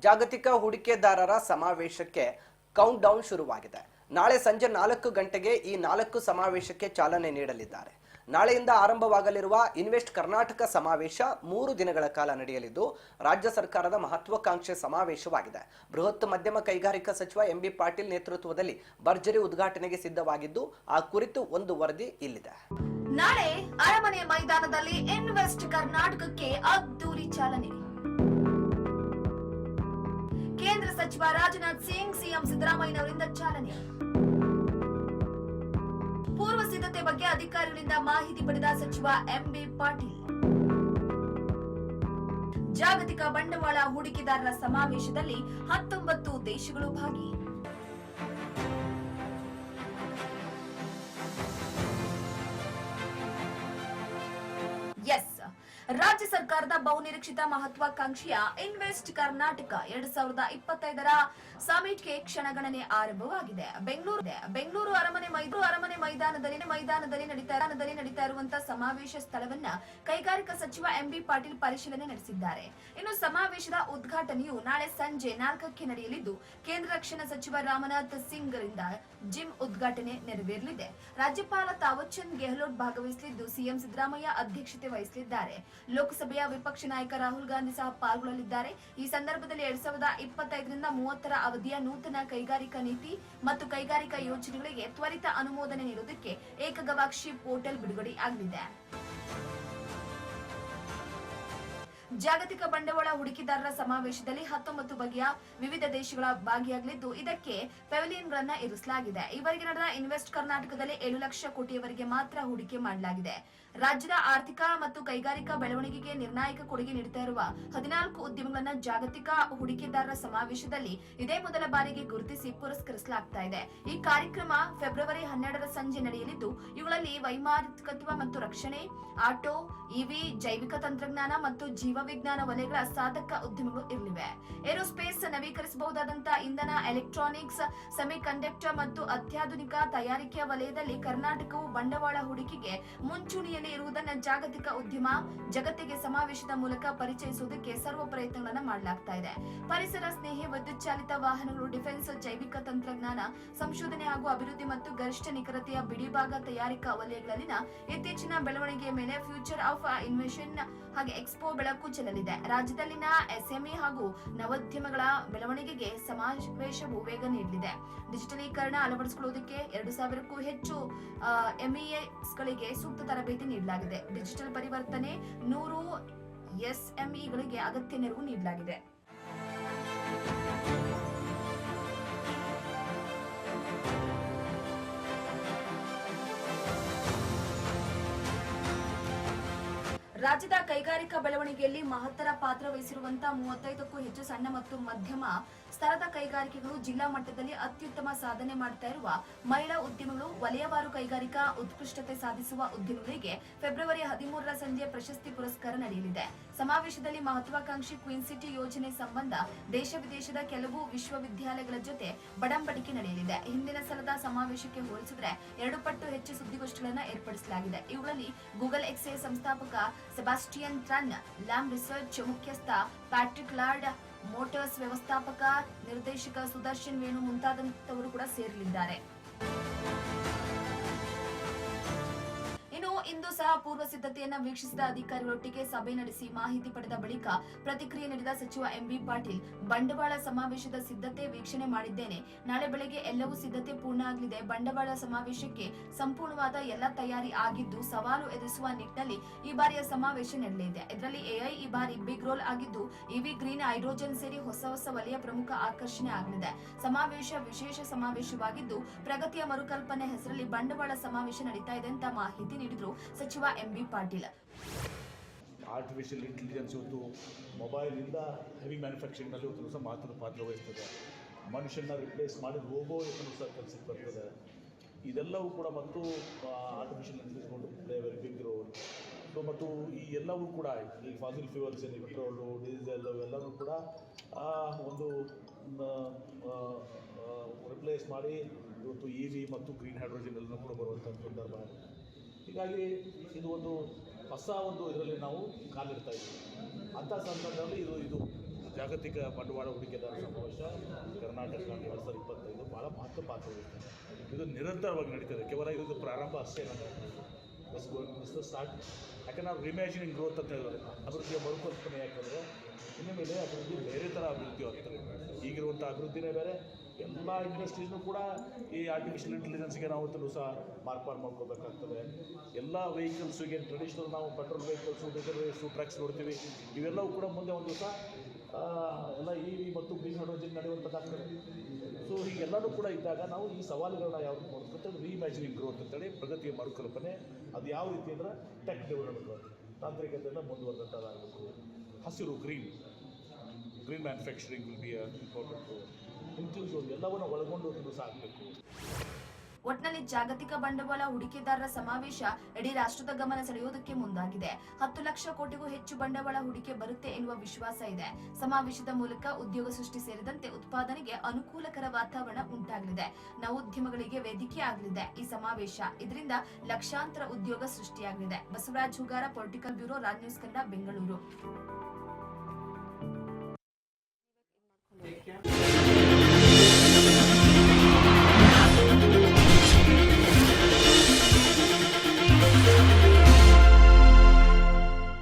ಜಾಗತಿಕ ಹೂಡಿಕೆದಾರರ ಸಮಾವೇಶಕ್ಕೆ ಕೌಂಟ್ ಡೌನ್ ಶುರುವಾಗಿದೆ. ನಾಳೆ ಸಂಜೆ 4 ಗಂಟೆಗೆ ಈ 4 ಸಮಾವೇಶಕ್ಕೆ ಚಾಲನೆ ನೀಡಲಿದ್ದಾರೆ. ನಾಳೆಯಿಂದ ಆರಂಭವಾಗಲಿರುವ ಇನ್ವೆಸ್ಟ್ ಕರ್ನಾಟಕ ಸಮಾವೇಶ 3 ದಿನಗಳ ಕಾಲ ನಡೆಯಲಿದ್ದು ರಾಜ್ಯ ಸರ್ಕಾರದ ಮಹತ್ವಾಕಾಂಕ್ಷೆ ಸಮಾವೇಶವಾಗಿದೆ. ಬೃಹತ್ ಮಧ್ಯಮ ಕೈಗಾರಿಕಾ ಸಚಿವ ಎಂಬಿ ಪಾಟೀಲ್ ನೇತೃತ್ವದಲ್ಲಿ ಭರ್ಜರಿ ಉದ್ಘಾಟನೆಗೆ ಸಿದ್ಧವಾಗಿದ್ದು ಆ ಕುರಿತು ಒಂದು ವರದಿ ಇಲ್ಲಿದೆ. ನಾಳೆ ಅರಮನೆ ಮೈದಾನದಲ್ಲಿ ಇನ್ವೆಸ್ಟ್ ಕರ್ನಾಟಕಕ್ಕೆ ಅದ್ದೂರಿ ಚಾಲನೆ. ಕೇಂದ್ರ ಸಚಿವ ರಾಜನಾಥ್ ಸಿಂಗ್ ಸಿಎಂ ಸಿದ್ದರಾಮಯ್ಯನವರಿಂದ ಚಾಲನೆ. ಪೂರ್ವ ಸಿದ್ಧತೆ ಬಗ್ಗೆ ಅಧಿಕಾರಿಗಳಿಂದ ಮಾಹಿತಿ ಪಡೆದ ಸಚಿವ ಎಂಬಿ ಪಾಟೀಲ್. ಜಾಗತಿಕ ಬಂಡವಾಳ ಹೂಡಿಕೆದಾರರ ಸಮಾವೇಶದಲ್ಲಿ 19 ದೇಶಗಳು ಭಾಗಿ. ರಾಜ್ಯ ಸರ್ಕಾರದ ಬಹುನಿರೀಕ್ಷಿತ ಮಹತ್ವಾಕಾಂಕ್ಷೆಯ ಇನ್ವೆಸ್ಟ್ ಕರ್ನಾಟಕ 2025ರ ಸಮಿಟ್ಗೆ ಕ್ಷಣಗಣನೆ ಆರಂಭವಾಗಿದೆ. ಬೆಂಗಳೂರು ಅರಮನೆ ಮೈದಾನದಲ್ಲಿ ನಡೀತಾ ಇರುವಂತಹ ಸಮಾವೇಶ ಸ್ಥಳವನ್ನ ಕೈಗಾರಿಕಾ ಸಚಿವ ಎಂಬಿ ಪಾಟೀಲ್ ಪರಿಶೀಲನೆ ನಡೆಸಿದ್ದಾರೆ. ಇನ್ನು ಸಮಾವೇಶದ ಉದ್ಘಾಟನೆಯು ನಾಳೆ ಸಂಜೆ 4ಕ್ಕೆ ನಡೆಯಲಿದ್ದು ಕೇಂದ್ರ ರಕ್ಷಣಾ ಸಚಿವ ರಾಮನಾಥ್ ಸಿಂಗ್ ರಿಂದ ಜಿಮ್ ಉದ್ಘಾಟನೆ ನೆರವೇರಲಿದೆ. ರಾಜ್ಯಪಾಲ ತಾವರ್ಚಂದ್ ಗೆಹ್ಲೋಟ್ ಭಾಗವಹಿಸಲಿದ್ದು ಸಿಎಂ ಸಿದ್ದರಾಮಯ್ಯ ಅಧ್ಯಕ್ಷತೆ ವಹಿಸಲಿದ್ದಾರೆ. ಲೋಕಸಭೆಯ ವಿಪಕ್ಷ ನಾಯಕ ರಾಹುಲ್ ಗಾಂಧಿ ಸಹ ಪಾಲ್ಗೊಳ್ಳಲಿದ್ದಾರೆ. ಈ ಸಂದರ್ಭದಲ್ಲಿ 2025ರಿಂದ 30ರ ಅವಧಿಯ ನೂತನ ಕೈಗಾರಿಕಾ ನೀತಿ ಮತ್ತು ಕೈಗಾರಿಕಾ ಯೋಜನೆಗಳಿಗೆ ತ್ವರಿತ ಅನುಮೋದನೆ ನೀಡುವುದಕ್ಕೆ ಏಕಗವಾಕ್ಷಿ ಪೋರ್ಟಲ್ ಬಿಡುಗಡೆಯಾಗಲಿದೆ. ಜಾಗತಿಕ ಬಂಡವಾಳ ಹೂಡಿಕೆದಾರರ ಸಮಾವೇಶದಲ್ಲಿ 19 ಬಗೆಯ ವಿವಿಧ ದೇಶಗಳ ಭಾಗಿಯಾಗಲಿದ್ದು ಇದಕ್ಕೆ ಪೆವಿಲಿಯನ್ಗಳನ್ನ ಇರಿಸಲಾಗಿದೆ. ಈವರೆಗೆ ನಡೆದ ಇನ್ವೆಸ್ಟ್ ಕರ್ನಾಟಕದಲ್ಲಿ 7 ಲಕ್ಷ ಕೋಟಿಯವರೆಗೆ ಮಾತ್ರ ಹೂಡಿಕೆ ಮಾಡಲಾಗಿದೆ. ರಾಜ್ಯದ ಆರ್ಥಿಕ ಮತ್ತು ಕೈಗಾರಿಕಾ ಬೆಳವಣಿಗೆಗೆ ನಿರ್ಣಾಯಕ ಕೊಡುಗೆ ನೀಡುತ್ತಾ ಇರುವ 14 ಉದ್ಯಮಗಳನ್ನ ಜಾಗತಿಕ ಹೂಡಿಕೆದಾರರ ಸಮಾವೇಶದಲ್ಲಿ ಇದೇ ಮೊದಲ ಬಾರಿಗೆ ಗುರುತಿಸಿ ಪುರಸ್ಕರಿಸಲಾಗ್ತಾ ಇದೆ. ಈ ಕಾರ್ಯಕ್ರಮ ಫೆಬ್ರವರಿ 12ರ ಸಂಜೆ ನಡೆಯಲಿದ್ದು ಇವುಗಳಲ್ಲಿ ವೈಮಾನಿಕತ್ವ ಮತ್ತು ರಕ್ಷಣೆ, ಆಟೋ, ಇವಿ, ಜೈವಿಕ ತಂತ್ರಜ್ಞಾನ ಮತ್ತು ಜೀವವಿಜ್ಞಾನ ವಲಯಗಳ ಸಾಧಕ ಉದ್ಯಮಗಳು ಇರಲಿವೆ. ಏರೋಸ್ಪೇಸ್, ನವೀಕರಿಸಬಹುದಾದಂತಹ ಇಂಧನ, ಎಲೆಕ್ಟ್ರಾನಿಕ್ಸ್, ಸೆಮಿಕಂಡಕ್ಟರ್ ಮತ್ತು ಅತ್ಯಾಧುನಿಕ ತಯಾರಿಕೆಯ ವಲಯದಲ್ಲಿ ಕರ್ನಾಟಕವು ಬಂಡವಾಳ ಹೂಡಿಕೆಗೆ ಮುಂಚೂಣಿಯಲ್ಲಿ ಇರುವುದನ್ನು ಜಾಗತಿಕ ಉದ್ಯಮ ಜಗತ್ತಿಗೆ ಸಮಾವೇಶದ ಮೂಲಕ ಪರಿಚಯಿಸುವುದಕ್ಕೆ ಸರ್ವ ಪ್ರಯತ್ನಗಳನ್ನು ಮಾಡಲಾಗ್ತಾ ಇದೆ. ಪರಿಸರ ಸ್ನೇಹಿ ವಿದ್ಯುತ್ ಚಾಲಿತ ವಾಹನಗಳು, ಡಿಫೆನ್ಸ್, ಜೈವಿಕ ತಂತ್ರಜ್ಞಾನ, ಸಂಶೋಧನೆ ಹಾಗೂ ಅಭಿವೃದ್ಧಿ ಮತ್ತು ಗರಿಷ್ಠ ನಿಖರತೆಯ ಬಿಡಿಭಾಗ ತಯಾರಿಕಾ ವಲಯಗಳಲ್ಲಿನ ಇತ್ತೀಚಿನ ಬೆಳವಣಿಗೆಯ ಮೇಲೆ ಫ್ಯೂಚರ್ ಆಫ್ ಇನ್ವೆಷನ್ ಹಾಗೆ ಎಕ್ಸ್ಪೋ ಬೆಳಕು ಚೆಲ್ಲಲಿದೆ. ರಾಜ್ಯದಲ್ಲಿನ ಎಸ್ಎಂಇ ಹಾಗೂ ನವೋದ್ಯಮಗಳ ಬೆಳವಣಿಗೆಗೆ ಸಮಾವೇಶವು ವೇಗ ನೀಡಲಿದೆ. ಡಿಜಿಟಲೀಕರಣ ಅಳವಡಿಸಿಕೊಳ್ಳುವುದಕ್ಕೆ 2000ಕ್ಕೂ ಹೆಚ್ಚು ಎಂಇಎಸ್ಗಳಿಗೆ ಸೂಕ್ತ ತರಬೇತಿ ನೀಡಲಾಗಿದೆ. ಡಿಜಿಟಲ್ ಪರಿವರ್ತನೆ 100 ಎಸ್ಎಂಇಗಳಿಗೆ ಅಗತ್ಯ ನೆರವು ನೀಡಲಾಗಿದೆ. ರಾಜ್ಯದ ಕೈಗಾರಿಕಾ ಬೆಳವಣಿಗೆಯಲ್ಲಿ ಮಹತ್ತರ ಪಾತ್ರ ವಹಿಸಿರುವಂತಹ 35ಕ್ಕೂ ಹೆಚ್ಚು ಸಣ್ಣ ಮತ್ತು ಮಧ್ಯಮ ಸ್ತರದ ಕೈಗಾರಿಕೆಗಳು ಜಿಲ್ಲಾ ಮಟ್ಟದಲ್ಲಿ ಅತ್ಯುತ್ತಮ ಸಾಧನೆ ಮಾಡುತ್ತಾ ಇರುವ ಮಹಿಳಾ ಉದ್ಯಮಗಳು, ವಲಯವಾರು ಕೈಗಾರಿಕಾ ಉತ್ಕೃಷ್ಟತೆ ಸಾಧಿಸುವ ಉದ್ಯಮಗಳಿಗೆ ಫೆಬ್ರವರಿ 13ರ ಸಂಜೆ ಪ್ರಶಸ್ತಿ ಪುರಸ್ಕಾರ ನಡೆಯಲಿದೆ. ಸಮಾವೇಶದಲ್ಲಿ ಮಹತ್ವಾಕಾಂಕ್ಷಿ ಕ್ವೀನ್ ಸಿಟಿ ಯೋಜನೆ ಸಂಬಂಧ ದೇಶ ವಿದೇಶದ ಕೆಲವು ವಿಶ್ವವಿದ್ಯಾಲಯಗಳ ಜೊತೆ ಬಡಂಬಡಿಕೆ ನಡೆಯಲಿದೆ. ಹಿಂದಿನ ಸಲದ ಸಮಾವೇಶಕ್ಕೆ ಹೋಲಿಸಿದರೆ 2 ಪಟ್ಟು ಹೆಚ್ಚು ಸುದ್ದಿಗೋಷ್ಠಿಗಳನ್ನು ಏರ್ಪಡಿಸಲಾಗಿದೆ. ಇವುಗಳಲ್ಲಿ ಗೂಗಲ್ ಎಕ್ಸ್ಎ ಸಂಸ್ಥಾಪಕ ಸೆಬಾಸ್ಟಿಯನ್ ಟ್ರನ್, ಲ್ಯಾಮ್ ರಿಸರ್ಚ್ ಮುಖ್ಯಸ್ಥ ಪ್ಯಾಟ್ರಿಕ್ ಲಾರ್ಡ್, ಮೋಟಾರ್ಸ್ ವ್ಯವಸ್ಥಾಪಕ ನಿರ್ದೇಶಕ ಸುದರ್ಶನ್ ವೇಣು ಮುಂತಾದಂತವರು ಕೂಡ ಸೇರಲಿದ್ದಾರೆ. ಇಂದು ಸಹ ಪೂರ್ವ ಸಿದ್ಧತೆಯನ್ನ ವೀಕ್ಷಿಸಿದ ಅಧಿಕಾರಿಗಳೊಟ್ಟಿಗೆ ಸಭೆ ನಡೆಸಿ ಮಾಹಿತಿ ಪಡೆದ ಬಳಿಕ ಪ್ರತಿಕ್ರಿಯೆ ನೀಡಿದ ಸಚಿವ ಎಂಬಿ ಪಾಟೀಲ್, ಬಂಡವಾಳ ಸಮಾವೇಶದ ಸಿದ್ಧತೆ ವೀಕ್ಷಣೆ ಮಾಡಿದ್ದೇನೆ. ನಾಳೆ ಬೆಳಗ್ಗೆ ಎಲ್ಲವೂ ಸಿದ್ಧತೆ ಪೂರ್ಣ ಆಗಲಿದೆ. ಬಂಡವಾಳ ಸಮಾವೇಶಕ್ಕೆ ಸಂಪೂರ್ಣವಾದ ಎಲ್ಲ ತಯಾರಿ ಆಗಿದ್ದು ಸವಾಲು ಎದುರಿಸುವ ನಿಟ್ಟಿನಲ್ಲಿ ಈ ಬಾರಿಯ ಸಮಾವೇಶ ನಡೆಯಲಿದೆ. ಇದರಲ್ಲಿ ಎಐ ಈ ಬಾರಿ ಬಿಗ್ ರೋಲ್ ಆಗಿದ್ದು ಇವಿ, ಗ್ರೀನ್ ಹೈಡ್ರೋಜನ್ ಸೇರಿ ಹೊಸ ವಲಯ ಪ್ರಮುಖ ಆಕರ್ಷಣೆ ಆಗಲಿದೆ. ಸಮಾವೇಶ ವಿಶೇಷ ಸಮಾವೇಶವಾಗಿದ್ದು ಪ್ರಗತಿಯ ಮರುಕಲ್ಪನೆ ಹೆಸರಲ್ಲಿ ಬಂಡವಾಳ ಸಮಾವೇಶ ನಡೀತಾ ಇದೆ ಅಂತ ಮಾಹಿತಿ ನೀಡಿದ್ರು ಸಚಿವ ಎಂಬಿ ಪಾಟೀಲ್. ಆರ್ಟಿಫಿಷಿಯಲ್ ಇಂಟೆಲಿಜೆನ್ಸ್ ಇವತ್ತು ಮೊಬೈಲಿಂದ ಹೆವಿ ಮ್ಯಾನುಫ್ಯಾಕ್ಚರಿಂಗ್ನಲ್ಲಿ ಇವತ್ತು ಸಹ ಮಹತ್ವದ ಪಾತ್ರ ವಹಿಸ್ತದೆ. ಮನುಷ್ಯನ ರಿಪ್ಲೇಸ್ ಮಾಡಿ ರೋಬೋ ಸಹ ಕೆಲಸಕ್ಕೆ ಬರ್ತದೆ. ಇದೆಲ್ಲವೂ ಕೂಡ ಮತ್ತು artificial intelligence play very big role. ಮತ್ತು ಈ ಎಲ್ಲವೂ ಕೂಡ ಈ ಫಾಸಿಲ್ ಫ್ಯೂಯಲ್ಸ್ ಏನಿದೆ, ಪೆಟ್ರೋಲು, ಡೀಸೆಲ್ ಇವೆಲ್ಲವೂ ಕೂಡ ಒಂದು ರಿಪ್ಲೇಸ್ ಮಾಡಿ ಇವತ್ತು ಇವಿ ಮತ್ತು ಗ್ರೀನ್ ಹೈಡ್ರೋಜನ್ ಎಲ್ಲನೂ ಕೂಡ ಬರುವಂಥ ಸಂದರ್ಭ. ಹೀಗಾಗಿ ಇದು ಒಂದು ಹೊಸ ಒಂದು ಇದರಲ್ಲಿ ನಾವು ಕಾಲಿಡ್ತಾ ಇದ್ದೀವಿ. ಅಂಥ ಸಂದರ್ಭದಲ್ಲಿ ಇದು ಜಾಗತಿಕ ಬಂಡವಾಳ ಹೂಡಿಕೆದಾರ ಸಮಾವೇಶ ಕರ್ನಾಟಕ 2025 ಭಾಳ ಮಹತ್ವ ಪಾತ್ರ ವಹಿಸ್ತದೆ. ಇದು ನಿರಂತರವಾಗಿ ನಡೀತದೆ. ಕೇವಲ ಇದು ಪ್ರಾರಂಭ ಅಷ್ಟೇ ಸ್ಟಾರ್ಟ್. ಯಾಕಂದ್ರೆ ನಾವು ರಿಮ್ಯಾಜಿನಿಂಗ್ ಗ್ರೋತ್ ಅಂತ ಹೇಳಿದ್ರೆ ಅಭಿವೃದ್ಧಿಯ ಮರುಕಲ್ಪನೆ. ಯಾಕಂದರೆ ಇನ್ನು ಮೇಲೆ ಅಭಿವೃದ್ಧಿ ಬೇರೆ ಥರ ಅಭಿವೃದ್ಧಿ ಆಗ್ತದೆ. ಈಗಿರುವಂಥ ಅಭಿವೃದ್ಧಿನೇ ಬೇರೆ. ಎಲ್ಲ ಇಂಡಸ್ಟ್ರೀಸ್ನೂ ಕೂಡ ಈ ಆರ್ಟಿಫಿಷಿಯಲ್ ಇಂಟೆಲಿಜೆನ್ಸ್ಗೆ ನಾವು ಸಹ ಮಾರ್ಪಾಡು ಮಾಡ್ಕೋಬೇಕಾಗ್ತದೆ. ಎಲ್ಲ ವೆಹಿಕಲ್ಸಿಗೆ ಟ್ರೆಡಿಷ್ನಲ್ ನಾವು petrol vehicles, diesel vehicles, trucks ನೋಡ್ತೀವಿ. ಇವೆಲ್ಲವೂ ಕೂಡ ಮುಂದೆ ಒಂದು ದಿವಸ ಎಲ್ಲ ಇ ವಿ ಮತ್ತು ಗ್ರೀನ್ ಹೈಡ್ರೋಜನ್ ನಡೆಯುವಂಥದ್ದಾಗ್ತದೆ. ಸೊ ಹೀಗೆಲ್ಲವೂ ಕೂಡ ಇದ್ದಾಗ ನಾವು ಈ ಸವಾಲುಗಳನ್ನ ಯಾವ ರೀತಿ ನೋಡ್ಕೊಳ್ತೇವೆ, ರೀಇಮ್ಯಾಜಿನಿಂಗ್ ಗ್ರೋತ್ ಅಂತೇಳಿ ಪ್ರಗತಿಯ ಮರುಕಲ್ಪನೆ. ಅದು ಯಾವ ರೀತಿ ಅಂದರೆ ಟೆಕ್ ಡೆವಲಪ್ಮೆಂಟ್, ತಾಂತ್ರಿಕತೆಯನ್ನು ಮುಂದುವರೆದಂಥದ್ದಾಗಬೇಕು. ಹಸಿರು green manufacturing will be important. Inclusive ಎಲ್ಲವನ್ನು ಒಳಗೊಂಡು ಸಾಗಬೇಕು. ಒಟ್ನಲ್ಲಿ ಜಾಗತಿಕ ಬಂಡವಾಳ ಹೂಡಿಕೆದಾರರ ಸಮಾವೇಶ ಇಡೀ ರಾಷ್ಟ್ರದ ಗಮನ ಸೆಳೆಯುವುದಕ್ಕೆ ಮುಂದಾಗಿದೆ. 10 ಲಕ್ಷ ಕೋಟಿಗೂ ಹೆಚ್ಚು ಬಂಡವಾಳ ಹೂಡಿಕೆ ಬರುತ್ತೆ ಎನ್ನುವ ವಿಶ್ವಾಸ ಇದೆ. ಸಮಾವೇಶದ ಮೂಲಕ ಉದ್ಯೋಗ ಸೃಷ್ಟಿ ಸೇರಿದಂತೆ ಉತ್ಪಾದನೆಗೆ ಅನುಕೂಲಕರ ವಾತಾವರಣ ಉಂಟಾಗಲಿದೆ. ನವೋದ್ಯಮಗಳಿಗೆ ವೇದಿಕೆ ಆಗಲಿದೆ ಈ ಸಮಾವೇಶ. ಇದರಿಂದ ಲಕ್ಷಾಂತರ ಉದ್ಯೋಗ ಸೃಷ್ಟಿಯಾಗಲಿದೆ. Basavaraj Hugar, political bureau, Raj news Kannada, Bengaluru.